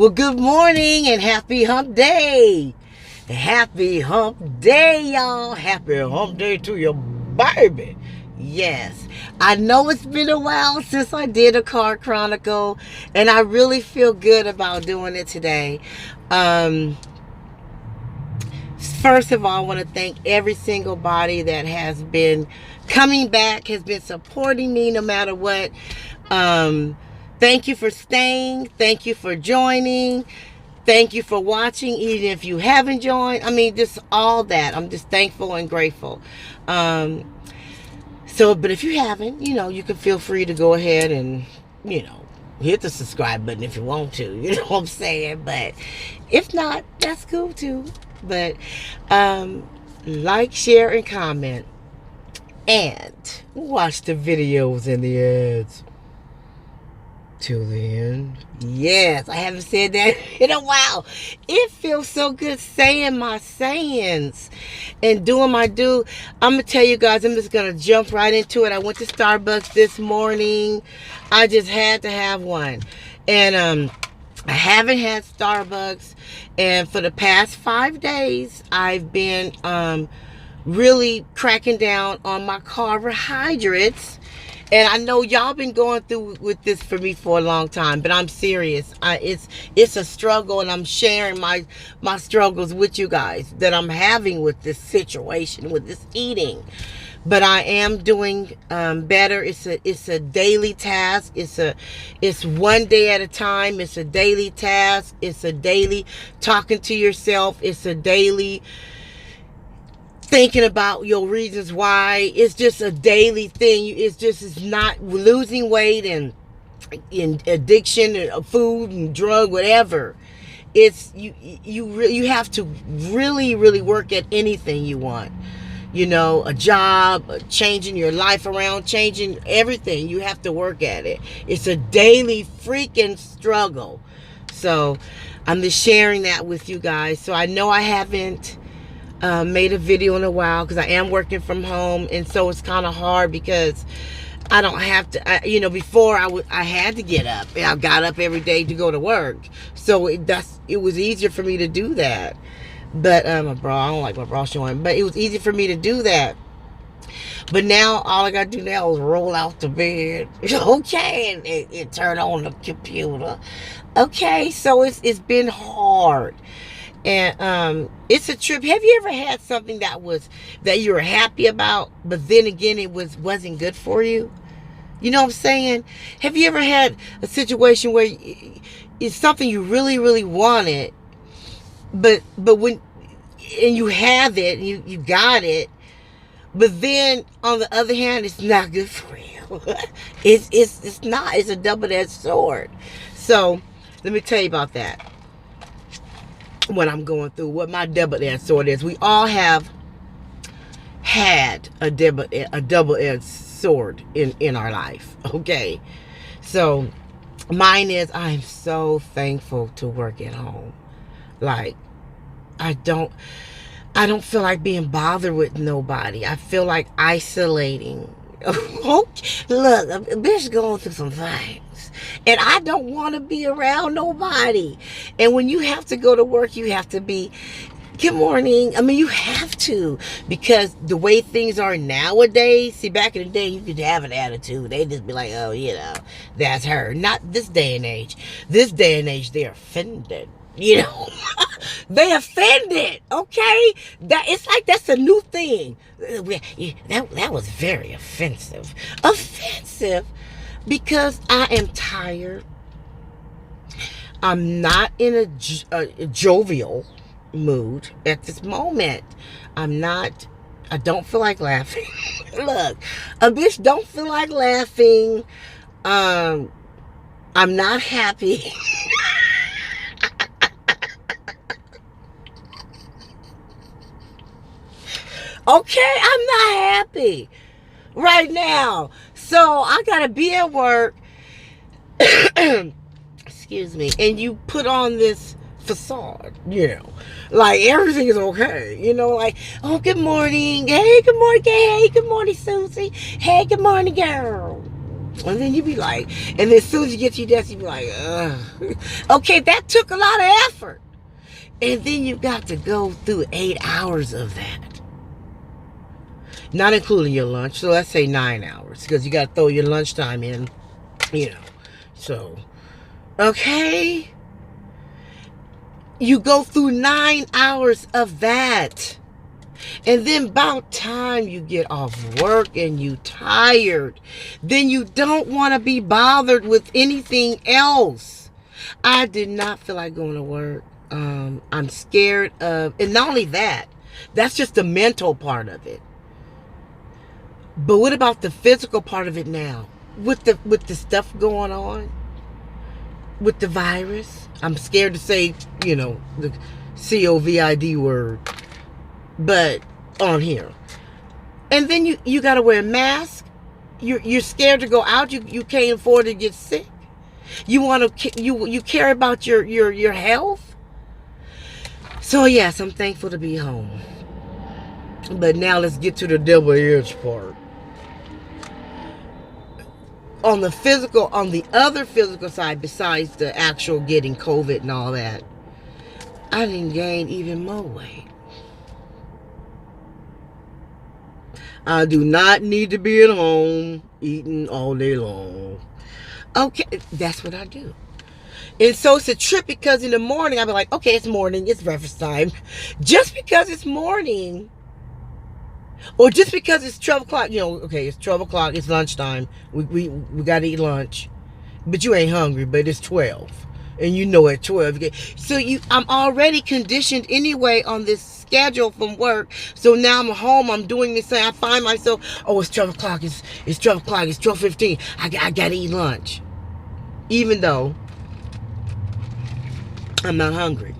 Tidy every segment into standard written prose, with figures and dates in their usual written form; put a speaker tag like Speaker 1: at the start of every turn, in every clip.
Speaker 1: Well, good morning and happy hump day. Happy hump day, y'all. Happy hump day to your baby. Yes, I know it's been a while since I did a car chronicle, and I really feel good about doing it today. First of all, I want to thank every single body that has been coming back, has been supporting me no matter what. Thank you for staying. Thank you for joining. Thank you for watching, even if you haven't joined. I mean, just all that. I'm just thankful and grateful. But if you haven't, you can feel free to go ahead and, hit the subscribe button if you want to. You know what I'm saying? But if not, that's cool too. But like, share, and comment. And watch the videos and the ads till the end. Yes, I haven't said that in a while. It feels so good saying my sayings and doing my do. I'm going to tell you guys, I'm just going to jump right into it. I went to Starbucks this morning. I just had to have one. And I haven't had Starbucks. And for the past 5 days, I've been really cracking down on my carbohydrates. And I know y'all been going through with this for me for a long time, but I'm serious. It's a struggle, and I'm sharing my struggles with you guys that I'm having with this situation, with this eating. But I am doing better. It's a daily task. It's one day at a time. It's a daily task. It's a daily talking to yourself. It's a daily thinking about your reasons why. It's just a daily thing. It's not losing weight and in addiction and food and drug, whatever. It's you have to really work at anything you want. A job, changing your life around, changing everything. You have to work at it. It's a daily freaking struggle. So I'm just sharing that with you guys. So I know I haven't made a video in a while because I am working from home, and so it's kind of hard because I don't have to. Before I had to get up, and I got up every day to go to work, so it was easier for me to do that. But my bra, I don't like my bra showing, but it was easy for me to do that. But now all I gotta do now is roll out the bed, okay, and turn on the computer, okay. So it's been hard. And it's a trip. Have you ever had something that you were happy about, but then again it wasn't good for you? You know what I'm saying? Have you ever had a situation where it's something you really wanted, but when and you have it, you got it, but then on the other hand, it's not good for you. It's not. It's a double-edged sword. So let me tell you about that. What I'm going through, what my double-edged sword is. We all have had a double-edged sword in our life. Okay, so mine is, I'm so thankful to work at home. Like, I don't feel like being bothered with nobody. I feel like isolating. Okay. Look, a bitch going through some things, and I don't want to be around nobody. And when you have to go to work, you have to be, good morning. I mean, you have to, because the way things are nowadays. See, back in the day, you could have an attitude. They'd just be like, oh, that's her. Not this day and age. This day and age, they're offended. They offended, okay? It's like that's a new thing. That was very offensive. Offensive because I am tired. I'm not in a jovial mood at this moment. I don't feel like laughing. Look, a bitch don't feel like laughing. I'm not happy. Okay, I'm not happy right now. So I gotta be at work. Excuse me. And you put on this facade, like everything is okay, like, oh, good morning, hey, good morning, hey, good morning, Susie, hey, good morning, girl. And then you be like, and then as soon as you get to your desk, you be like, ugh. Okay, that took a lot of effort. And then you got to go through 8 hours of that. Not including your lunch. So let's say 9 hours. Because you got to throw your lunchtime in. You know. So, okay. You go through 9 hours of that. And then about time you get off work and you tired, then you don't want to be bothered with anything else. I did not feel like going to work. I'm scared of, and not only that, that's just the mental part of it. But what about the physical part of it now? With the stuff going on, with the virus, I'm scared to say, you know, the COVID word. But on here, and then you got to wear a mask. You're scared to go out. You can't afford to get sick. You want to you care about your health. So yes, I'm thankful to be home. But now let's get to the double-edged part. On the other physical side, besides the actual getting COVID and all that, I didn't gain even more weight. I do not need to be at home eating all day long. Okay, that's what I do. And so it's a trip because in the morning, I'll be like, okay, it's morning, it's breakfast time. Just because it's morning, or just because it's 12 o'clock, you know, okay, it's 12 o'clock, it's lunchtime. We got to eat lunch. But you ain't hungry, but it's 12. And you know at 12. So I'm already conditioned anyway on this schedule from work. So now I'm home, I'm doing this thing. I find myself, oh, it's 12 o'clock, it's 12 o'clock, it's 12:15. I got to eat lunch. Even though I'm not hungry.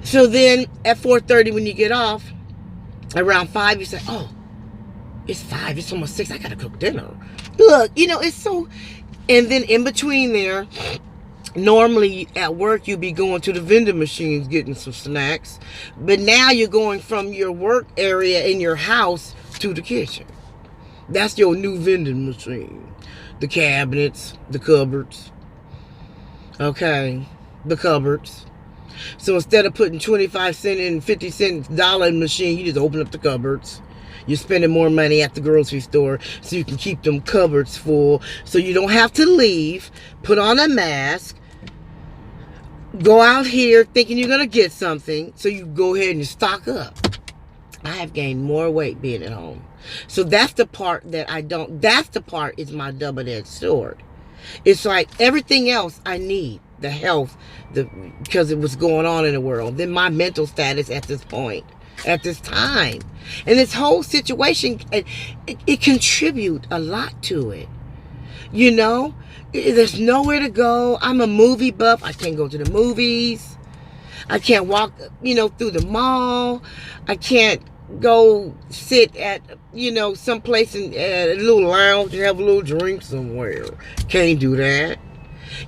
Speaker 1: So then at 4:30 when you get off, around 5, you say, oh, it's 5, it's almost 6, I got to cook dinner. Look, you know, it's so, and then in between there, normally at work you'd be going to the vending machines getting some snacks, but now you're going from your work area in your house to the kitchen. That's your new vending machine. The cabinets, the cupboards. Okay, the cupboards. So instead of putting 25 cent and 50 cent dollar in the machine, you just open up the cupboards. You're spending more money at the grocery store so you can keep them cupboards full, so you don't have to leave, put on a mask, go out here thinking you're going to get something, so you go ahead and stock up. I have gained more weight being at home. So that's the part that I don't, that's the part is my double-edged sword. It's like everything else I need, the health, because it was going on in the world, then my mental status at this point, at this time, and this whole situation, it contribute a lot to it. You know, there's nowhere to go. I'm a movie buff. I can't go to the movies. I can't walk, you know, through the mall. I can't go sit at, you know, someplace at a little lounge and have a little drink somewhere. Can't do that.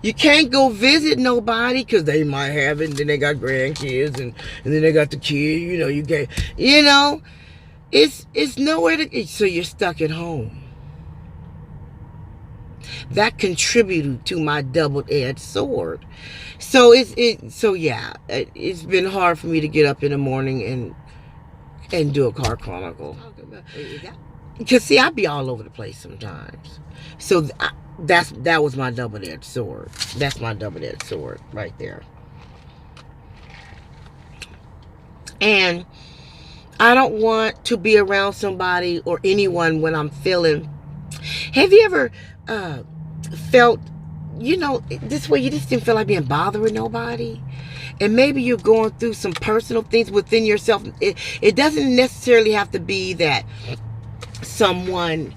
Speaker 1: You can't go visit nobody because they might have it, and then they got grandkids, and then they got the kid. You know, you get, you know, it's nowhere to. So you're stuck at home. That contributed to my double-edged sword. So it's been hard for me to get up in the morning and do a car chronicle. Because see, I be all over the place sometimes. So that was my double-edged sword. That's my double-edged sword right there. And I don't want to be around somebody or anyone when I'm feeling. Have you ever felt, you know, this way you just didn't feel like being bothered with nobody? And maybe you're going through some personal things within yourself. It doesn't necessarily have to be that someone,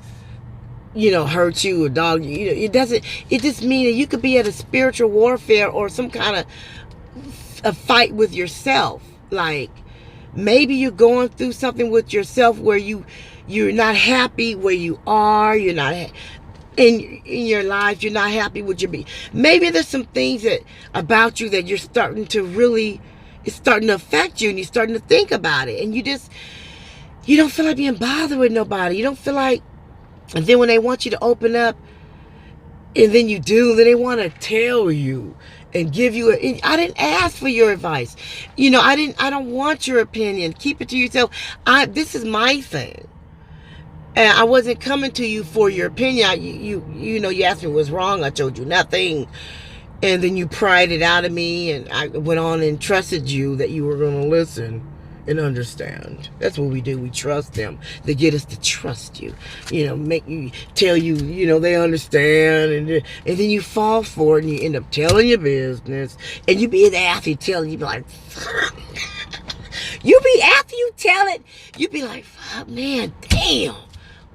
Speaker 1: you know, hurt you or dog you. You know, it just means that you could be at a spiritual warfare or some kind of a fight with yourself. Like maybe you're going through something with yourself where you're not happy where you are. You're not in your life. You're not happy with your being. Maybe there's some things that about you that you're starting to really, it's starting to affect you, and you're starting to think about it, and you don't feel like being bothered with nobody. You don't feel like And then when they want you to open up, and then you do, then they want to tell you and give you I didn't ask for your advice. I don't want your opinion. Keep it to yourself. This is my thing. And I wasn't coming to you for your opinion. You asked me what's wrong. I told you nothing. And then you pried it out of me, and I went on and trusted you that you were going to listen and understand. That's what we do. We trust them. They get us to trust you. Make you tell you, they understand, and then you fall for it, and you end up telling your business, and you be after you tell it, you be like, after you tell it, you be like, fuck, man, damn.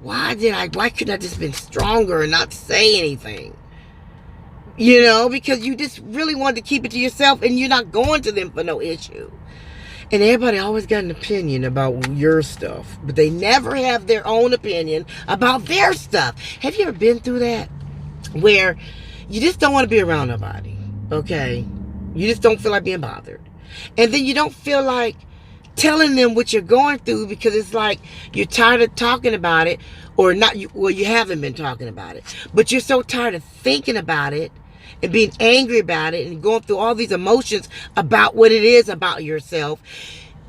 Speaker 1: Why couldn't I just been stronger and not say anything? Because you just really wanted to keep it to yourself, and you're not going to them for no issue. And everybody always got an opinion about your stuff, but they never have their own opinion about their stuff. Have you ever been through that? Where you just don't want to be around nobody, okay? You just don't feel like being bothered. And then you don't feel like telling them what you're going through, because it's like you're tired of talking about it, or not. You haven't been talking about it, but you're so tired of thinking about it and being angry about it and going through all these emotions about what it is about yourself.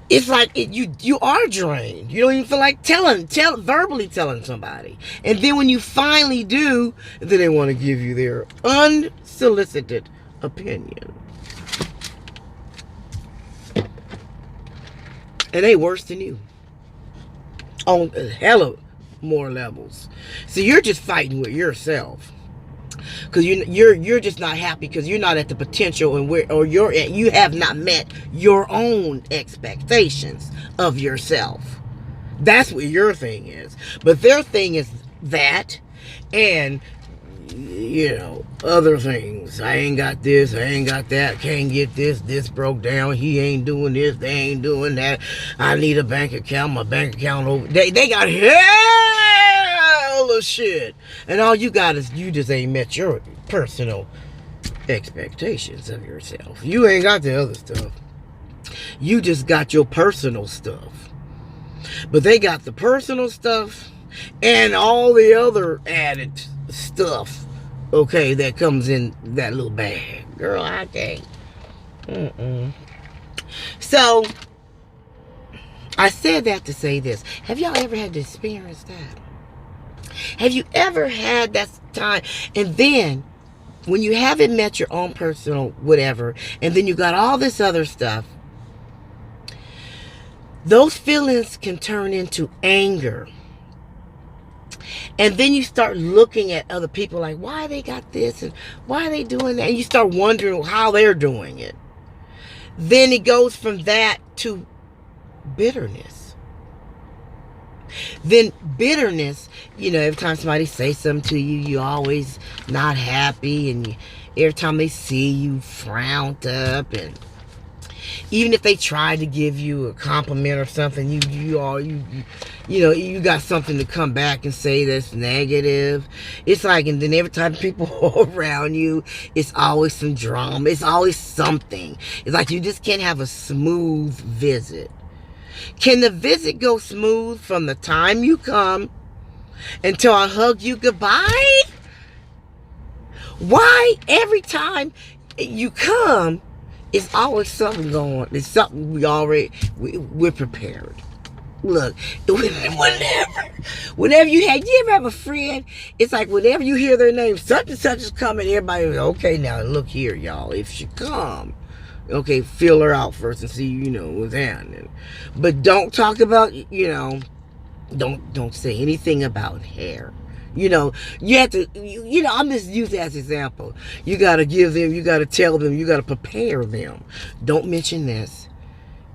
Speaker 1: It's like you are drained. You don't even feel like verbally telling somebody. And then when you finally do, then they want to give you their unsolicited opinion. And they worse than you on a hell of more levels. So you're just fighting with yourself, because you're just not happy because you're not at the potential you have not met your own expectations of yourself. That's what your thing is. But their thing is that, and other things. I ain't got this, I ain't got that, can't get this broke down, he ain't doing this, they ain't doing that, I need a bank account, my bank account over. They got hell of shit. And all you got is you just ain't met your personal expectations of yourself. You ain't got the other stuff. You just got your personal stuff. But they got the personal stuff and all the other added stuff, okay, that comes in that little bag. Girl, I can't. So, I said that to say this. Have y'all ever had to experience that? Have you ever had that time, and then when you haven't met your own personal whatever, and then you got all this other stuff, those feelings can turn into anger. And then you start looking at other people like, why they got this and why are they doing that? And you start wondering how they're doing it. Then it goes from that to bitterness. Then bitterness, every time somebody says something to you, you're always not happy. And every time they see you, frowned up. And even if they try to give you a compliment or something, you got something to come back and say that's negative. It's like, and then every time people around you, it's always some drama. It's always something. It's like you just can't have a smooth visit. Can the visit go smooth from the time you come until I hug you goodbye? Why every time you come, it's always something going on. It's something we're prepared. Look, whenever you ever have a friend, it's like whenever you hear their name, such and such is coming, everybody goes, okay, now look here, y'all. If she come, okay, fill her out first and see, what's happening. But don't talk about, don't say anything about hair. You have to, I'm just using as an example. You got to give them, you got to tell them, you got to prepare them. Don't mention this.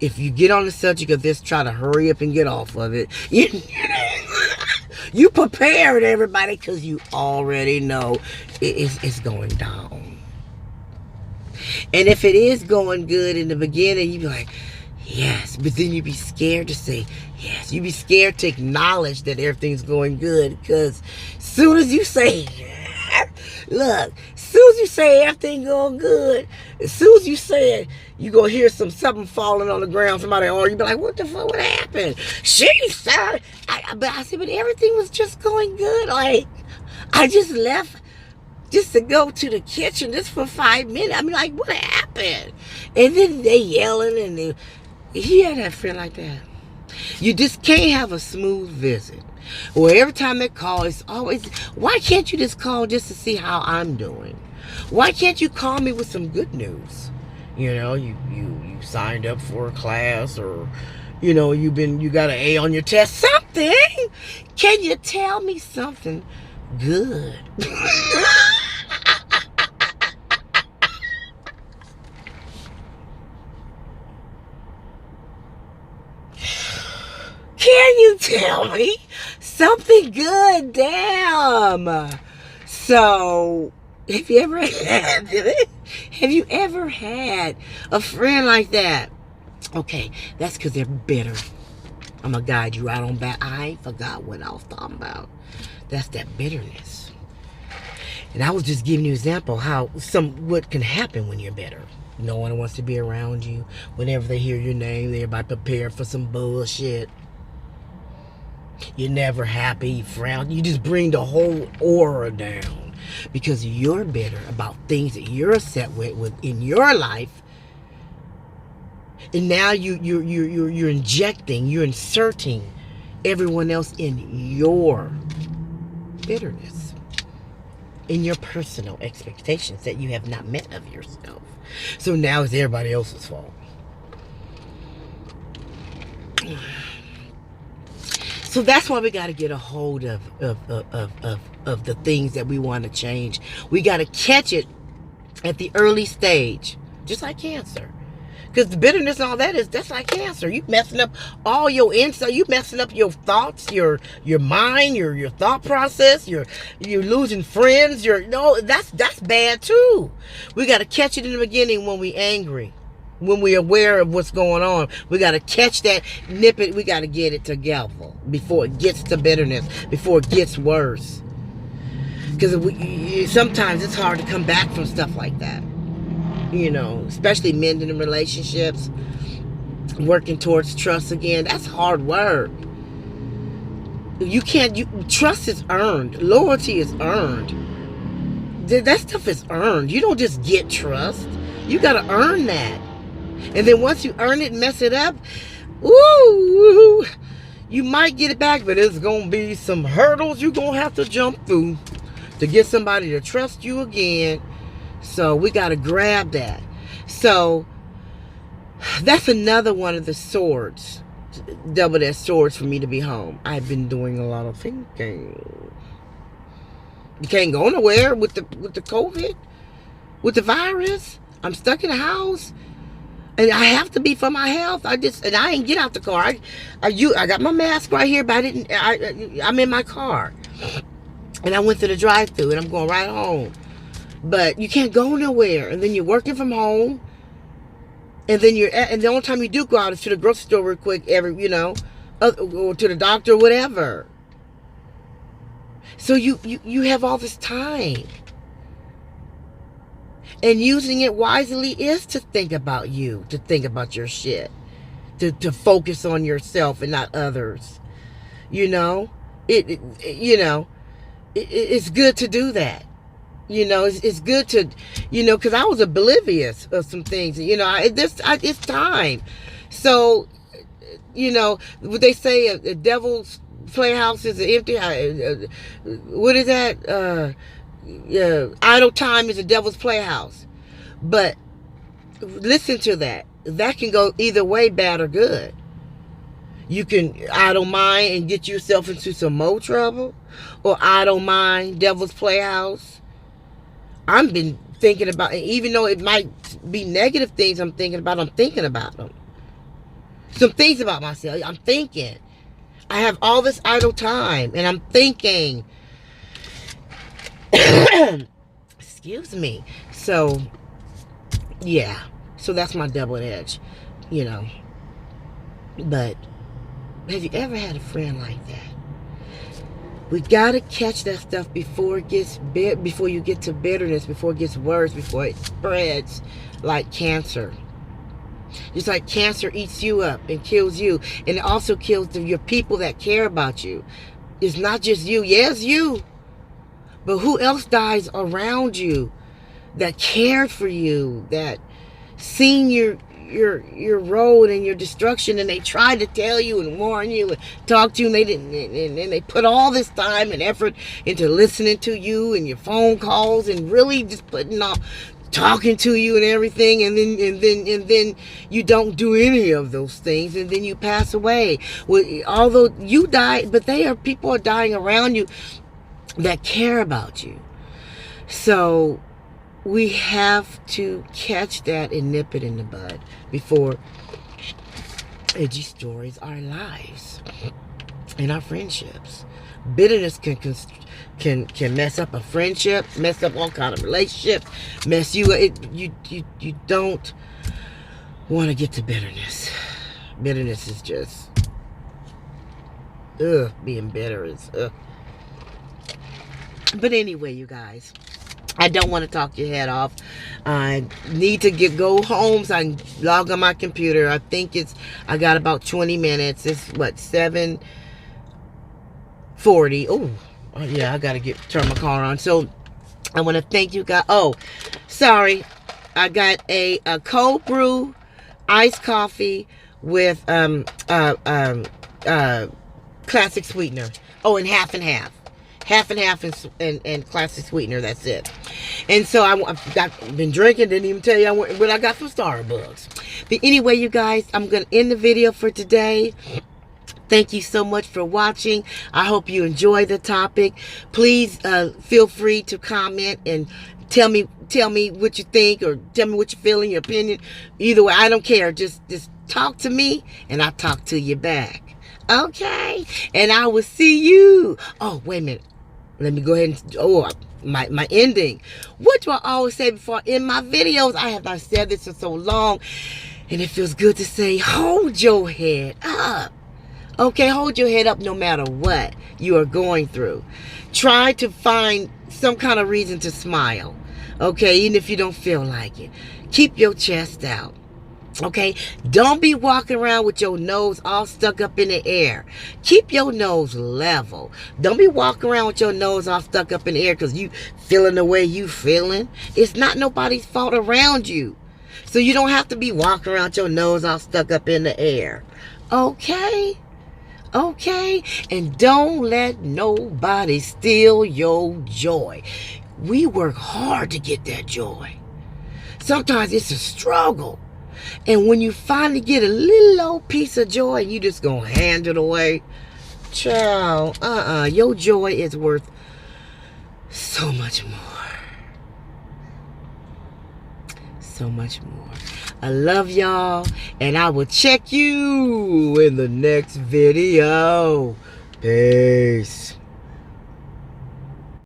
Speaker 1: If you get on the subject of this, try to hurry up and get off of it. You prepared everybody because you already know it's going down. And if it is going good in the beginning, you be like, yes. But then you be scared to say yes. You be scared to acknowledge that everything's going good, because soon as you say, look, soon as you say everything going good, As soon as you say it, you gonna hear something falling on the ground. Somebody, or you be like, "What the fuck? What happened?" She said, but I said, but everything was just going good. Like, I just left just to go to the kitchen just for 5 minutes. I mean, like, what happened? And then they yelling, and you had that friend like that. You just can't have a smooth visit. Or every time they call, it's always, why can't you just call just to see how I'm doing? Why can't you call me with some good news? You know, you signed up for a class, or, you know, you got an A on your test. Something. Can you tell me something good? Can you tell me something good? Damn. So, have you ever had a friend like that? Okay, that's because they're bitter. I'm gonna guide you right on back. I forgot what I was talking about. That's that bitterness. And I was just giving you an example how what can happen when you're bitter. No one wants to be around you. Whenever they hear your name, they're about prepared for some bullshit. You're never happy, you frown. You just bring the whole aura down because you're bitter about things that you're upset with in your life. And now you're injecting, you're inserting everyone else in your bitterness, in your personal expectations that you have not met of yourself. So now it's everybody else's fault. So that's why we got to get a hold of the things that we want to change. We got to catch it at the early stage, just like cancer. Because the bitterness and all that's like cancer. You messing up all your insight. You messing up your thoughts, your mind, your thought process. You're losing friends. That's bad too. We got to catch it in the beginning when we angry. When we're aware of what's going on, we got to catch that, nip it. We got to get it together before it gets to bitterness, before it gets worse. Because sometimes it's hard to come back from stuff like that. You know, especially mending in relationships, working towards trust again. That's hard work. Trust is earned. Loyalty is earned. That stuff is earned. You don't just get trust. You got to earn that. And then once you earn it and mess it up, ooh, you might get it back, but there's going to be some hurdles you're going to have to jump through to get somebody to trust you again. So we got to grab that. So that's another one of the swords, double-edged swords for me to be home. I've been doing a lot of thinking. You can't go nowhere with the COVID, with the virus. I'm stuck in the house. And I have to be for my health. I ain't get out the car. I got my mask right here, but I'm in my car. And I went to the drive-thru and I'm going right home. But you can't go nowhere. And then you're working from home. And then and the only time you do go out is to the grocery store real quick, or to the doctor or whatever. So you have all this time. And using it wisely is to think about you, to think about your shit, to focus on yourself and not others. You know, it's good to do that. You know, it's good to, because I was oblivious of some things. You know, it's time. So, what they say, a devil's playhouse is an empty house. What is that? Idle time is a devil's playhouse. But listen to that. That can go either way, bad or good. You can idle mind and get yourself into some more trouble, or idle mind, devil's playhouse. I've been thinking about, even though it might be negative things I'm thinking about them. Some things about myself. I'm thinking. I have all this idle time, and I'm thinking. Excuse me. So, yeah. So that's my double edge, But have you ever had a friend like that? We gotta catch that stuff before it gets before you get to bitterness, before it gets worse, before it spreads like cancer. Just like cancer eats you up and kills you, and it also kills your people that care about you. It's not just you. Yes, you. But who else dies around you that cared for you, that seen your road and your destruction, and they tried to tell you and warn you and talk to you, and they didn't, and they put all this time and effort into listening to you and your phone calls and really just putting off talking to you and everything, and then you don't do any of those things, and then you pass away. Well, although you die, but people are dying around you that care about you. So we have to catch that and nip it in the bud before it destroys our lives and our friendships. Bitterness can mess up a friendship, mess up all kind of relationships, mess you. You don't want to get to bitterness. Bitterness is just being bitter is But anyway, you guys, I don't want to talk your head off. I need to go home so I can log on my computer. I think I got about 20 minutes. It's what, 7:40. Oh, yeah, I got to turn my car on. So I want to thank you guys. Oh, sorry. I got a cold brew iced coffee with classic sweetener. Oh, and half and half. Half and half and classic sweetener. That's it. And so I've been drinking. Didn't even tell you what I got from Starbucks. But anyway, you guys, I'm going to end the video for today. Thank you so much for watching. I hope you enjoy the topic. Please feel free to comment and tell me what you think, or tell me what you feel in your opinion. Either way, I don't care. Just talk to me, and I'll talk to you back. Okay? And I will see you. Oh, wait a minute. Let me go ahead and, my ending. What do I always say before I end my videos? I have not said this for so long, and it feels good to say, hold your head up. Okay, hold your head up no matter what you are going through. Try to find some kind of reason to smile. Okay, even if you don't feel like it. Keep your chest out. Okay, don't be walking around with your nose all stuck up in the air. Keep your nose level. Don't be walking around with your nose all stuck up in the air because you feeling the way you feeling. It's not nobody's fault around you. So you don't have to be walking around with your nose all stuck up in the air. Okay? Okay? And don't let nobody steal your joy. We work hard to get that joy. Sometimes it's a struggle. And when you finally get a little old piece of joy, you just gonna hand it away. Child, your joy is worth so much more. So much more. I love y'all, and I will check you in the next video. Peace.